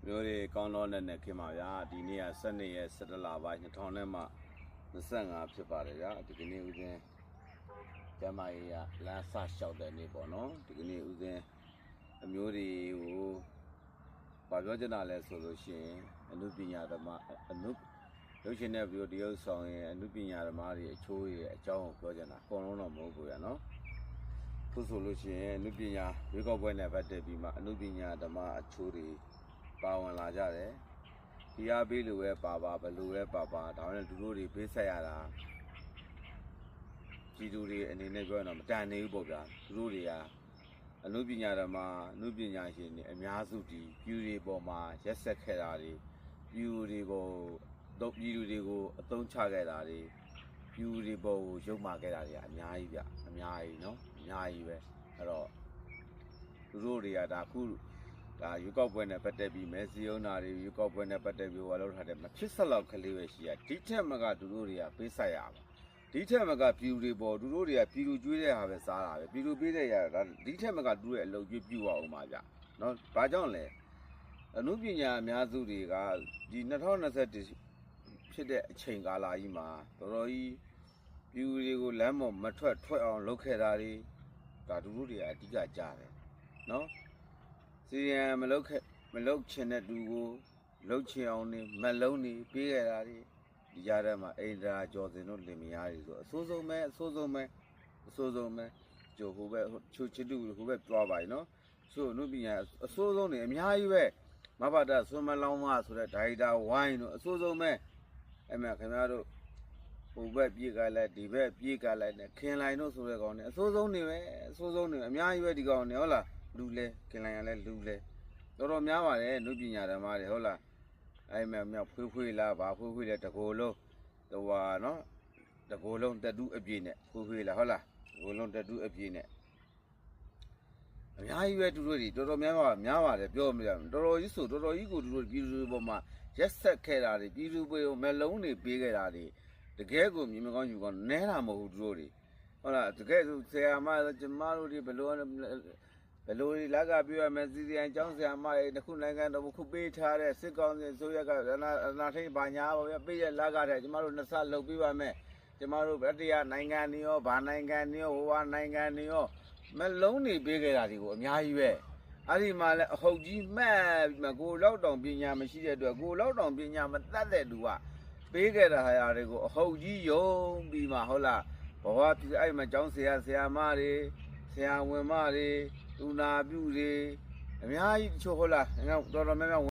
မျိုးတွေကောင်းတော့နဲ့ခင်ပါဗျာဒီနေ့က12ရက်17လပိုင်း2000နဲ့မှ25ဖြစ်ပါတယ်ဗျာဒီကနေ့ဦးစင်းကျမကြီးကလမ်းဆလျှောက်တဲ့နေ့ပေါ့နော်ဒီကနေ့ဦးစင်းအမျိုးတွေကိုဘာပြောချင်တာလဲဆိုလို့ရှိရင်အနုပညာဓမ္မရုပ်ရှင်တဲ့ဗီဒီယိုဆောင်ရင်အနုပညာဓမ္မတွေအချိုးတွေအကြောင်းကိုပြောချင်တာအကုန်လုံးတော့မဟုတ်ဘူးဗျာနော်ခုဆိုလို့ရှိရင်အနုပညာရွေးကောက်ပွဲနဲ့ပတ်သက်ပြီးမှအနုပညာဓမ္မအချိုးတွေပါဝင်လာကြတယ်ဒီအားပေးလို့ပဲပါဘယ်လိုပဲပါဒါနဲ့သူတို့တွေပေးဆက်ရတာကြီးသူတွေအနေနဲ့ပြောရင်တော့မတန်နေဘူးပေါ့ဗျာသူတို့တွေကအနုပညာဓမ္မအနုပညာရှင်တွေအများစုဒီပြူတွေပေါ်မှာရက်ဆက်ခဲ့တာတွေပြူတွေပေါ်တော့ပြူတွေကိုအသုံးချခဲ့တာတွေပြူတွေပေါ်ကိုရုပ်မာခဲ့တာတွေအများကြီးဗျအများကြီးနော်အများကြီးပဲအဲ့တော့သူတို့တွေကဒါခုဒါရွေးကောက်ပွဲနဲ့ပတ်သက်ပြီးမဲစီယုံနာတွေရွေးကောက်ပွဲနဲ့ပတ်သက်ပြီးဟောလို့ထားတယ်မဖြစ်ဆက်လောက်ကလေးပဲရှိရဒီထက်မကသူတို့တွေကပေးဆက်ရပါဒီထက်မကပြည်သူတွေပေါ်သူတို့တွေကပြည်သူကျွေးတဲ့ဟာပဲစားတာပဲပြည်သူပေးတဲ့ရတာဒီထက်မကသူတို့ရဲ့အလုပ်ကျွေးပြုအောင်ပါဗျနော်ဘာကြောင့်လဲအနုပညာအများစုတွေကဒီ2021ဖြစ်တဲ့အချိန်ကာလကြီးမှာတော်တော်ကြီးပြည်သူတွေကိုလမ်းပေါ်မထွက်အောင်လုပ်ခဲ့တာတွေဒါသူတို့တွေအဓိကကြားတယ်နော်စီရန်မလုတ်ချင်တဲ့သူကိုလှုပ်ချင်အောင်နေမလုံးနေပေးခဲ့တာတွေဒီကြားထဲမှာအိန္ဒြာကျော်စင်တို့လင်မယားတွေဆိုအဆိုးဆုံးပဲကြိုဟိုဘက်ချိုချစ်တူဟိုဘက်သွားပါ යි နော်ဆိုအနုပညာအဆိုးဆုံးနေအများကြီးပဲမဘာတာဆွမ်းမလောင်းမဆိုတဲ့ဒါရိုက်တာဝိုင်းတို့အဆိုးဆုံးပဲအဲ့မဲ့ခင်ဗျားတို့ဟိုဘက်ပြေးကလိုက်ဒီဘက်ပြေးကလိုက်နဲ့ခင်လိုက်တို့ဆိုတဲ့ကောင်တွေအဆိုးဆုံးနေပဲအဆိုးဆုံးနေအများကြီးပဲဒီကောင်တွေဟုတ်လားလူလဲခင်လိုက်ရလဲလူလဲတော်တော်များပါတယ်အနုပညာဓမ္မတွေဟုတ်လားအဲ့မဲ့မြောက်ဖွေးလားဘာဖွေးလဲတကိုယ်လုံးဟိုဟာနော်တကိုယ်လုံးတက်တူးအပြည့်နဲ့ဖွေးလားဟုတ်လားတကိုယ်လုံးတက်တူးအပြည့်နဲ့အများကြီးပဲသူတို့တွေတော်တော်များပါတယ်ပြောမရဘူးတော်တော်ကြီးဆိုတော်တော်ကြီးကိုသူတို့ပြည်သူတွေပေါ်မှာရက်ဆက်ခဲ့တာတွေပြည်သူတွေကိုမလုံးတွေပေးခဲ့တာတွေတကယ်ကိုမြင်မကောင်းယူကောင်းနဲတာမဟုတ်ဘူးသူတို့တွေဟုတ်လားတကယ်ဆိုဆရာမကျမတို့တွေဘယ်လိုလက်ကပြောရမယ်စီစီအန်ကျောင်းဆရာမတွေတစ်ခုနိုင်ငံတော်ခုပေးထားတဲ့စစ်ကောင်စီဆိုရကအနာထိန်ဘာညာပါဗျပေးရလက်ကတည်းကျမတို့နှစ်ဆလုပ်ပေးပါမယ်ကျမတို့ဗတ္တရနိုင်ငံတွေရောဗာနိုင်ငံတွေရောဟိုဟာနိုင်ငံတွေရောမလုံးနေပေးခဲ့တာတွေကိုအများကြီးပဲအဲ့ဒီမှာလဲအဟုတ်ကြီးမှတ်ပြီးမှကိုလောက်တောင်ပညာမရှိတဲ့အတွက်ကိုလောက်တောင်ပညာမတတ်တဲ့သူကပေးခဲ့တာဟာတွေကိုအဟုတ်ကြီးယုံပြီးမှဟုတ်လားဘဝအဲ့မှာကျောင်းဆရာမတွေဆရာဝန်မတွေလူနာပြုတွေအများကြီးတချို့ဟုတ်လားတော်တော်များများ